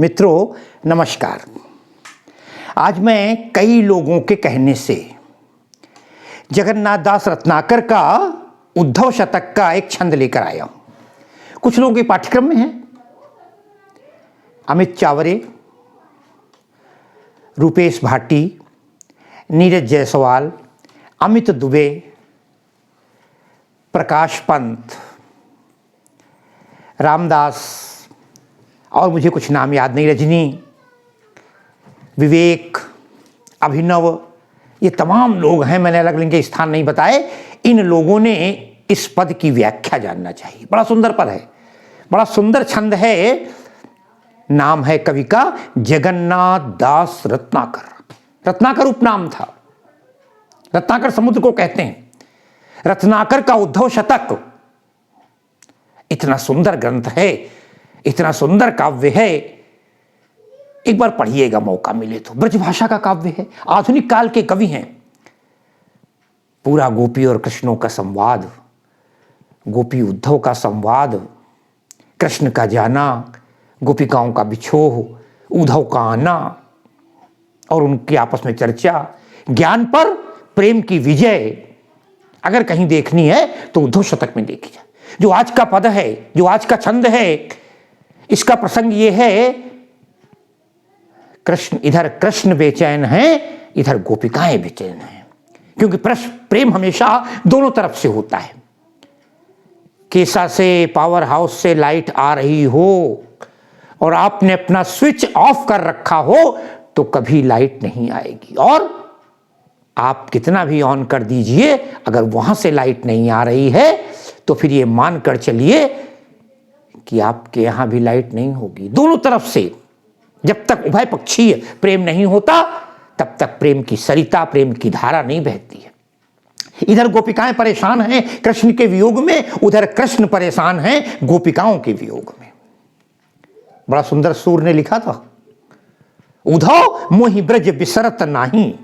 मित्रों नमस्कार। आज मैं कई लोगों के कहने से जगन्नाथ दास रत्नाकर का उद्धव शतक का एक छंद लेकर आया हूं। कुछ लोगों के पाठ्यक्रम में है अमित चावरे, रूपेश भाटी, नीरज जायसवाल, अमित दुबे, प्रकाश पंत, रामदास और मुझे कुछ नाम याद नहीं, रजनी, विवेक, अभिनव, ये तमाम लोग हैं। मैंने अलग अलग के स्थान नहीं बताए। इन लोगों ने इस पद की व्याख्या जानना चाहिए। बड़ा सुंदर पद है, बड़ा सुंदर छंद है। नाम है कवि का जगन्नाथ दास रत्नाकर। रत्नाकर उपनाम था, रत्नाकर समुद्र को कहते हैं। रत्नाकर का उद्धव शतक इतना सुंदर ग्रंथ है, इतना सुंदर काव्य है। एक बार पढ़िएगा मौका मिले तो। ब्रजभाषा का काव्य है, आधुनिक काल के कवि हैं। पूरा गोपी और कृष्णों का संवाद, गोपी उद्धव का संवाद, कृष्ण का जाना, गोपिकाओं का बिछोह, उद्धव का आना और उनकी आपस में चर्चा, ज्ञान पर प्रेम की विजय अगर कहीं देखनी है तो उद्धव शतक में देखी जाए। जो आज का पद है, जो आज का छंद है, इसका प्रसंग ये है, कृष्ण इधर कृष्ण बेचैन हैं, इधर गोपिकाएं बेचैन हैं। क्योंकि प्रेम हमेशा दोनों तरफ से होता है। केसा से पावर हाउस से लाइट आ रही हो और आपने अपना स्विच ऑफ कर रखा हो तो कभी लाइट नहीं आएगी। और आप कितना भी ऑन कर दीजिए, अगर वहां से लाइट नहीं आ रही है तो फिर ये मान कर चलिए कि आपके यहां भी लाइट नहीं होगी। दोनों तरफ से जब तक उभय पक्षीय प्रेम नहीं होता तब तक प्रेम की सरिता, प्रेम की धारा नहीं बहती है। इधर गोपिकाएं परेशान हैं कृष्ण के वियोग में, उधर कृष्ण परेशान हैं गोपिकाओं के वियोग में। बड़ा सुंदर सूर ने लिखा था, उद्धव मोहि ब्रज बिसरत नाही।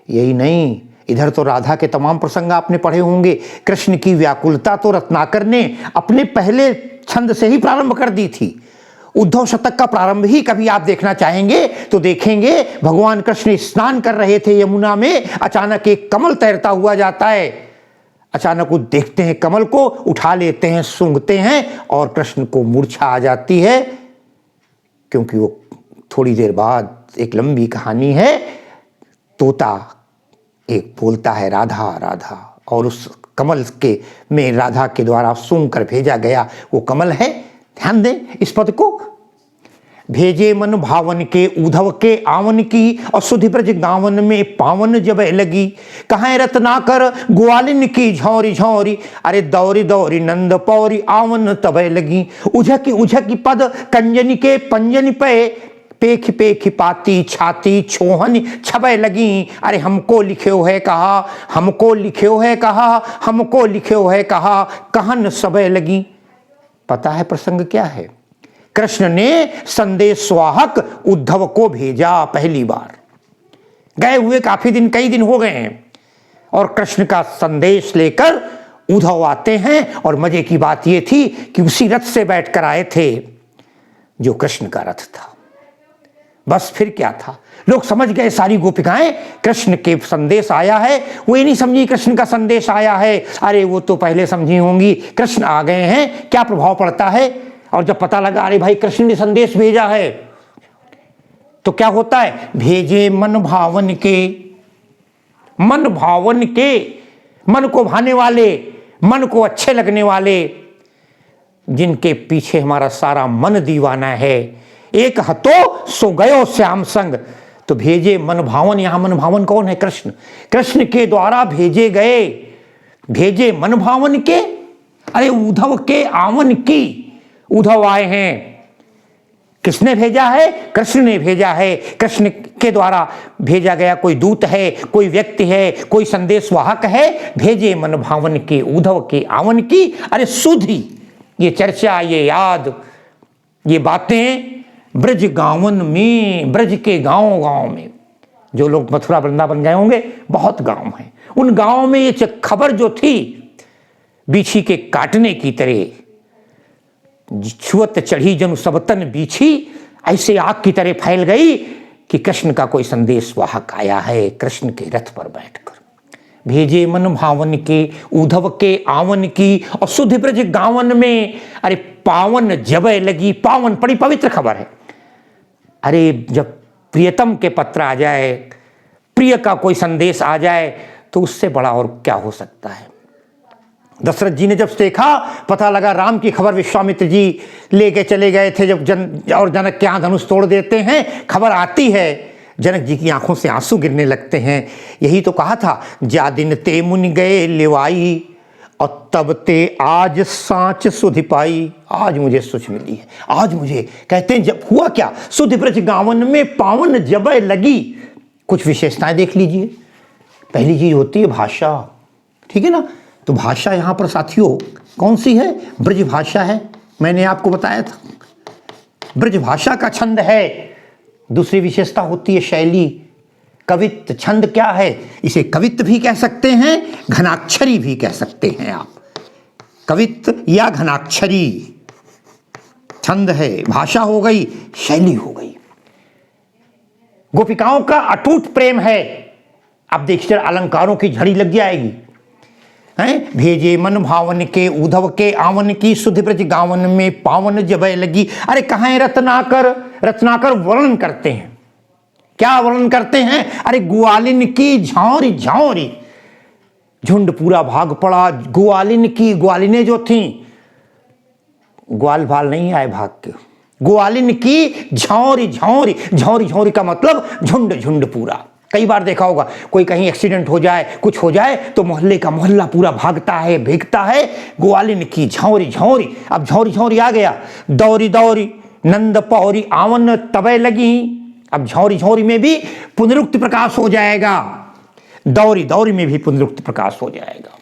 यही नहीं, इधर तो राधा के तमाम प्रसंग आपने पढ़े होंगे। कृष्ण की व्याकुलता तो रत्नाकर ने अपने पहले छंद से ही प्रारंभ कर दी थी। उद्धव शतक का प्रारंभ ही कभी आप देखना चाहेंगे तो देखेंगे, भगवान कृष्ण स्नान कर रहे थे यमुना में, अचानक एक कमल तैरता हुआ जाता है। अचानक वो देखते हैं कमल को, उठा लेते हैं, सूंघते हैं और कृष्ण को मूर्छा आ जाती है। क्योंकि वो थोड़ी देर बाद, एक लंबी कहानी है, तोता एक बोलता है राधा राधा, और उस कमल के में राधा के द्वारा सूंघ कर भेजा गया वो कमल है। ध्यान दें इस पद को, भेजे मन भावन के उद्धव के आवन की, और सुधि ब्रज गावन में पावन जब लगी। कहाँ रत्नाकर ग्वालिन की झौरी झौरी, अरे दौरी दौरी नंद पौरी आवन तब लगी। उझकी पद कंजनी के पंजन पे, पेख पेख पाती छाती छोहन छबे लगी। अरे हमको लिख्यो है कहा, हमको लिख्यो है कहा, हमको लिख्यो है कहा, कहन सबे लगी। पता है प्रसंग क्या है? कृष्ण ने संदेश वाहक उद्धव को भेजा पहली बार। गए हुए काफी दिन, कई दिन हो गए हैं, और कृष्ण का संदेश लेकर उद्धव आते हैं। और मजे की बात यह थी कि उसी रथ से बैठकर आए थे जो कृष्ण का रथ था। बस फिर क्या था, लोग समझ गए, सारी गोपिकाएं कृष्ण के संदेश आया है। वो ये नहीं समझी कृष्ण का संदेश आया है, अरे वो तो पहले समझी होंगी कृष्ण आ गए हैं, क्या प्रभाव पड़ता है। और जब पता लगा अरे भाई कृष्ण ने संदेश भेजा है, तो क्या होता है, भेजे मन भावन के, मन भावन के, मन को भाने वाले, मन को अच्छे लगने वाले, जिनके पीछे हमारा सारा मन दीवाना है। एक हतो सो गयो श्याम संग, तो भेजे मन भावन। यहां मन भावन कौन है? कृष्ण। कृष्ण के द्वारा भेजे गए, भेजे मन भावन के, अरे उद्धव के आवन की। उद्धव आए हैं, किसने भेजा है? कृष्ण ने भेजा है। कृष्ण के द्वारा भेजा गया कोई दूत है, कोई व्यक्ति है, कोई संदेश वाहक है। भेजे मन भावन के उद्धव के आवन की। अरे सुधि, ये चर्चा, ये याद, ये बातें ब्रज गावन में, ब्रज के गांव में, जो लोग मथुरा वृंदावन गए होंगे, बहुत गांव हैं, उन गांवों में ये खबर जो थी बिछी के काटने की तरह छुअत चढ़ी जनु सब तन बीछी, ऐसे आग की तरह फैल गई कि कृष्ण का कोई संदेश वाहक आया है कृष्ण के रथ पर बैठकर। भेजे मन भावन के उद्धव के आवन की, और सुध ब्रज गावन में, अरे पावन जबय लगी, पावन बड़ी पवित्र खबर है। अरे जब प्रियतम के पत्र आ जाए, प्रिय का कोई संदेश आ जाए, तो उससे बड़ा और क्या हो सकता है। दशरथ जी ने जब देखा, पता लगा राम की खबर विश्वामित्र जी लेके चले गए थे, जब जनक के यहाँ धनुष तोड़ देते हैं, खबर आती है, जनक जी की आंखों से आंसू गिरने लगते हैं। यही तो कहा था, जा दिन ते मुनि गए लिवाई, और तब ते आज सांच सुध पाई। आज मुझे सुच मिली है, आज मुझे कहते हैं जब हुआ क्या, सुध ब्रज गावन में पावन जबय लगी। कुछ विशेषताएं देख लीजिए। पहली चीज होती है भाषा, ठीक है ना। तो भाषा यहाँ पर साथियों कौन सी है, ब्रज भाषा है, मैंने आपको बताया था ब्रज भाषा का छंद है। दूसरी विशेषता होती है शैली, कवित्त। छंद क्या है, इसे कवित्त भी कह सकते हैं, घनाक्षरी भी कह सकते हैं आप, कवित्त या घनाक्षरी। छंद है, भाषा हो गई, शैली हो गई। गोपिकाओं का अटूट प्रेम है। अब देखिए अलंकारों की झड़ी लग जाएगी। भेजे मन भावन के उद्धव के आवन की, सुध ब्रज गावन में पावन जबय लगी। अरे कहाँ है रत्नाकर, रत्नाकर वर्णन करते हैं। क्या वर्णन करते हैं, अरे ग्वालिन की झौरी झौरी, झुंड पूरा भाग पड़ा। ग्वालिन की, ग्वालिनें जो थीं, ग्वाल भाल नहीं आए भाग के, ग्वालिन की झौरी झौरी, झौरी झौरी का मतलब झुंड झुंड पूरा। कई बार देखा होगा, कोई कहीं एक्सीडेंट हो जाए, कुछ हो जाए, तो मोहल्ले का मोहल्ला पूरा भागता है, भीगता है। ग्वालिन की झौरी झौरी, अब झौरी झौरी आ गया। दौरी दौरी नंद पौरी आवन तबय लगी। अब झौरी झौरी में भी पुनरुक्त प्रकाश हो जाएगा, दौरी दौरी में भी पुनरुक्त प्रकाश हो जाएगा।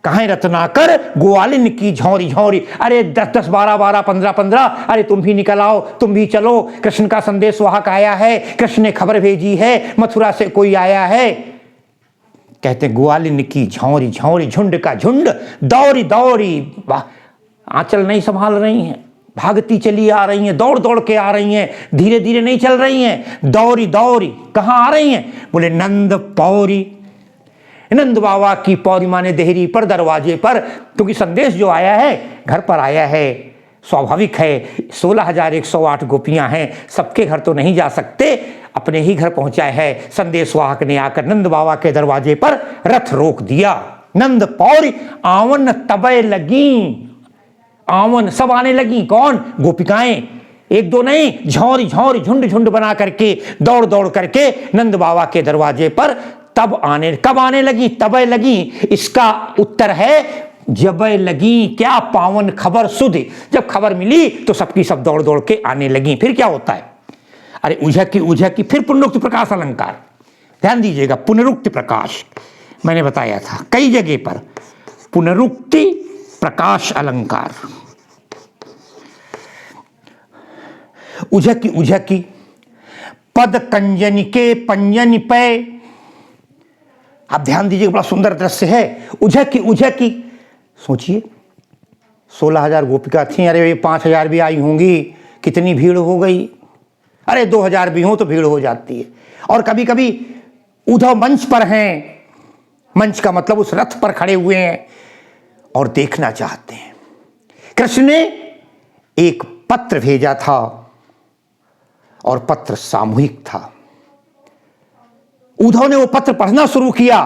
कहाँ रत्नाकर, ग्वालिन की झौरी झौरी। अरे 10-10, 12-12, 15-15, अरे तुम भी निकल आओ, तुम भी चलो, कृष्ण का संदेश वाहक आया है, कृष्ण ने खबर भेजी है, मथुरा से कोई आया है। कहते ग्वालिन की झौरी झौरी, झुंड का झुंड, दौरी दौरी, आंचल नहीं संभाल रही हैं, भागती चली आ रही हैं, दौड़ दौड़ के आ रही हैं, धीरे धीरे नहीं चल रही हैं, दौरी दौरी। कहाँ आ रही हैं, बोले नंद पौरी, नंद बाबा की पौरी माने देहरी पर, दरवाजे पर, क्योंकि संदेश जो आया है घर पर आया है। स्वाभाविक है, 16,108 गोपियां हैं, सबके घर तो नहीं जा सकते, अपने ही घर पहुंचाए है। संदेश वाहक ने आकर नंद बाबा के दरवाजे पर रथ रोक दिया। नंद पौरी आवन तबय लगी, आवन सब आने लगी। कौन, गोपिकाएं, एक दो नहीं, झौरी झौरी, झुंड झुंड बना करके, दौड़ दौड़ करके नंद बाबा के दरवाजे पर तब आने, कब आने लगी, तबय लगी। इसका उत्तर है जबय लगी। क्या पावन खबर सुध, जब खबर मिली तो सबकी सब दौड़ दौड़ के आने लगी। फिर क्या होता है, अरे उझक की, फिर पुनरुक्त प्रकाश अलंकार। ध्यान दीजिएगा, पुनरुक्त प्रकाश मैंने बताया था कई जगह पर, पुनरुक्ति प्रकाश अलंकार। उझक की, पद कंजन के पंजन पे। आप ध्यान दीजिए, बड़ा सुंदर दृश्य है। उझक की, सोचिए 16,000 गोपिका थी, अरे 5,000 भी आई होंगी, कितनी भीड़ हो गई। अरे 2,000 भी हो तो भीड़ हो जाती है। और कभी कभी उद्धव मंच पर हैं, मंच का मतलब उस रथ पर खड़े हुए हैं और देखना चाहते हैं। कृष्ण ने एक पत्र भेजा था और पत्र सामूहिक था। उद्धव ने वो पत्र पढ़ना शुरू किया।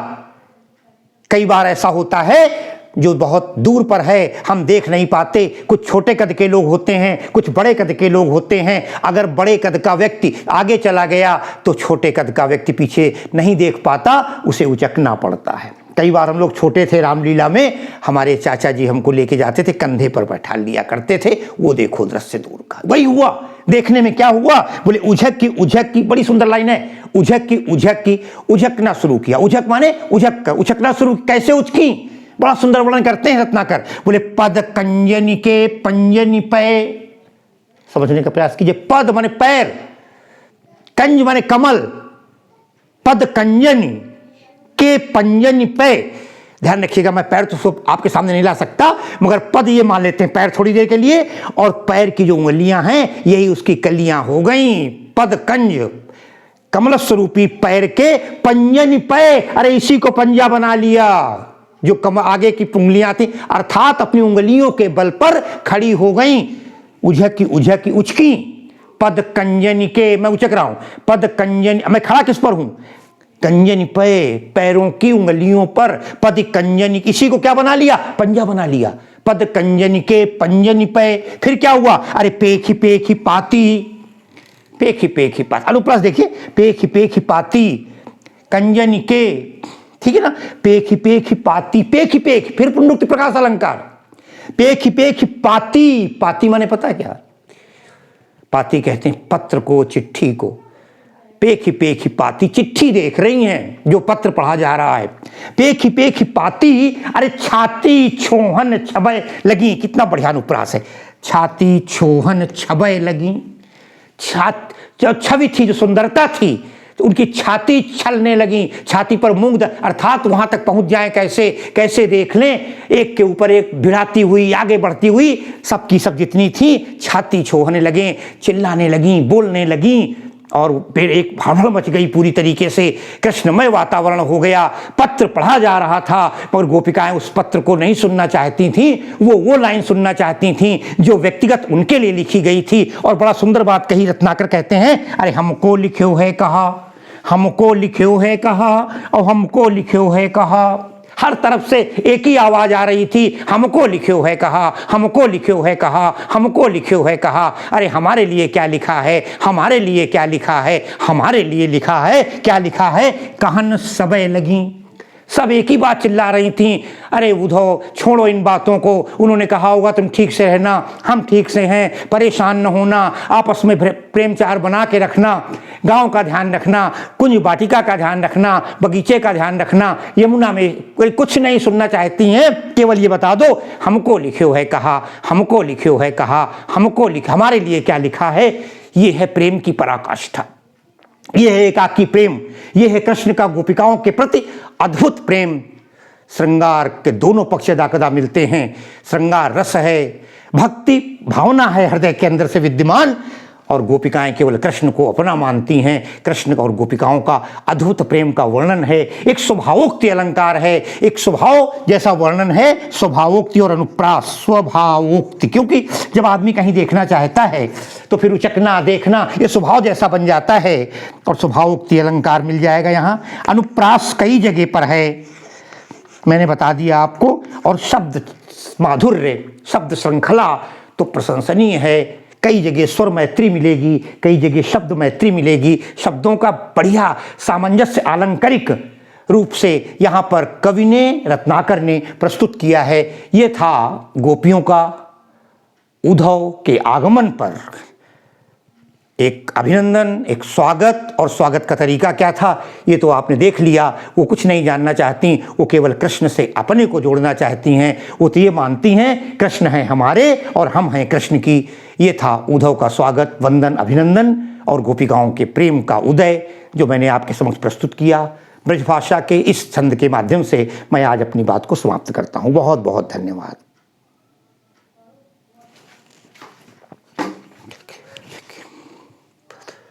कई बार ऐसा होता है जो बहुत दूर पर है, हम देख नहीं पाते। कुछ छोटे कद के लोग होते हैं, कुछ बड़े कद के लोग होते हैं। अगर बड़े कद का व्यक्ति आगे चला गया तो छोटे कद का व्यक्ति पीछे नहीं देख पाता, उसे उचकना पड़ता है। कई बार हम लोग छोटे थे, रामलीला में हमारे चाचा जी हमको लेके जाते थे, कंधे पर बैठा लिया करते थे। वो देखो दृश्य दूर का, वही हुआ। देखने में क्या हुआ, बोले उझक की, बड़ी सुंदर लाइन है। उझक की, उझकना शुरू किया। उझक माने उझकना शुरू। कैसे उचकी, बड़ा सुंदर वर्णन करते हैं रत्नाकर। बोले पद कंजन के पंजन पे, समझने का प्रयास कीजिए। पद माने पैर, कंज माने कमल, पद कंजन के पंजन पे। ध्यान रखिएगा, मैं पैर तो आपके सामने नहीं ला सकता, मगर पद ये मान लेते हैं पैर थोड़ी देर के लिए, और पैर की जो उंगलियां हैं यही उसकी कलियां हो गई। पद कंज, कमल स्वरूपी पैर के पंजन पे, अरे इसी को पंजा बना लिया। जो आगे की उंगलियां थी अर्थात अपनी उंगलियों के बल पर खड़ी हो गई, उझकी उझकी उचकी। पद कंजन के, मैं उचक रहा हूं, पद कंजन, मैं खड़ा किस पर हूं? कंजन पे, पैरों की उंगलियों पर। पद कंजन, इसी को क्या बना लिया? पंजा बना लिया। पद कंजन के पंजन पे, फिर क्या हुआ? अरे पेखी पेखी पाती, पेखी पेखी पाती, अनुप्रास देखिए, पेखी पेखी पाती कंजन के, ठीक है ना, पेखी पेखी पाती, पेखी पेखी, फिर पुनरुक्ति प्रकाश अलंकार, पेखी पेखी पाती। पाती माने पता है क्या? पाती कहते हैं पत्र को, चिट्ठी को। पेखी पेखी पाती, चिट्ठी देख रही हैं, जो पत्र पढ़ा जा रहा है। पेखी पेखी पाती, अरे छाती छोहन छबय लगी, कितना बढ़िया अनुप्रास है। छाती छोहन छबय लगी, जो छवि थी, जो सुंदरता थी, तो उनकी छाती छलने लगी, छाती पर मूंग, अर्थात वहां तक पहुंच जाए कैसे, कैसे देख लें, एक के ऊपर एक भिड़ाती हुई, आगे बढ़ती हुई, सबकी सब जितनी थी छाती छोहने लगे, चिल्लाने लगी, बोलने लगी, और फिर एक भावना मच गई पूरी तरीके से, कृष्णमय वातावरण हो गया। पत्र पढ़ा जा रहा था, मगर गोपिकाएं उस पत्र को नहीं सुनना चाहती थीं, वो लाइन सुनना चाहती थीं जो व्यक्तिगत उनके लिए लिखी गई थी। और बड़ा सुंदर बात कही रत्नाकर, कहते हैं, अरे हमको लिख्यो है कहा, हमको लिख्यो है कहा, और हमको लिख्यो है कहा। हर तरफ से एक ही आवाज आ रही थी, हमको लिख्यो है कहा, हमको लिख्यो है कहा, हमको लिख्यो है कहा। अरे हमारे लिए क्या लिखा है, हमारे लिए क्या लिखा है, हमारे लिए लिखा है, क्या लिखा है? कहन सबे लगी, सब एक ही बात चिल्ला रही थी, अरे उद्धव छोड़ो इन बातों को, उन्होंने कहा होगा तुम ठीक से रहना, हम ठीक से हैं, परेशान न होना, आपस में प्रेम चार बना के रखना, गांव का ध्यान रखना, कुंज वाटिका का ध्यान रखना, बगीचे का ध्यान रखना, यमुना में कोई कुछ नहीं सुनना चाहती हैं, केवल ये बता दो हमको लिख्यो है कहा, हमको लिख्यो है कहा, हमको हमारे लिए क्या लिखा है। ये है प्रेम की पराकाष्ठा, ये है एकाकी प्रेम, ये है कृष्ण का गोपिकाओं के प्रति अद्भुत प्रेम। श्रृंगार के दोनों पक्ष दाकदा मिलते हैं, श्रृंगार रस है, भक्ति भावना है हृदय के अंदर से विद्यमान, और गोपिकाएं केवल कृष्ण को अपना मानती हैं। कृष्ण और गोपिकाओं का अद्भुत प्रेम का वर्णन है, एक स्वभावोक्ति अलंकार है, एक स्वभाव जैसा वर्णन है, स्वभावोक्ति और अनुप्रास। स्वभावोक्ति, क्योंकि जब आदमी कहीं देखना चाहता है तो फिर उचकना, देखना, ये स्वभाव जैसा बन जाता है, और स्वभावोक्ति अलंकार मिल जाएगा यहाँ। अनुप्रास कई जगह पर है, मैंने बता दिया आपको, और शब्द माधुर्य, शब्द श्रृंखला तो प्रशंसनीय है। कई जगह स्वर मैत्री मिलेगी, कई जगह शब्द मैत्री मिलेगी, शब्दों का बढ़िया सामंजस्य आलंकारिक रूप से यहाँ पर कवि ने, रत्नाकर ने प्रस्तुत किया है। ये था गोपियों का उद्धव के आगमन पर एक अभिनंदन, एक स्वागत, और स्वागत का तरीका क्या था ये तो आपने देख लिया। वो कुछ नहीं जानना चाहती, वो केवल कृष्ण से अपने को जोड़ना चाहती हैं। वो तो ये मानती हैं कृष्ण हैं हमारे और हम हैं कृष्ण की। ये था उद्धव का स्वागत, वंदन, अभिनंदन और गोपिकाओं के प्रेम का उदय, जो मैंने आपके समक्ष प्रस्तुत किया। ब्रजभाषा के इस छंद के माध्यम से मैं आज अपनी बात को समाप्त करता हूँ। बहुत बहुत धन्यवाद।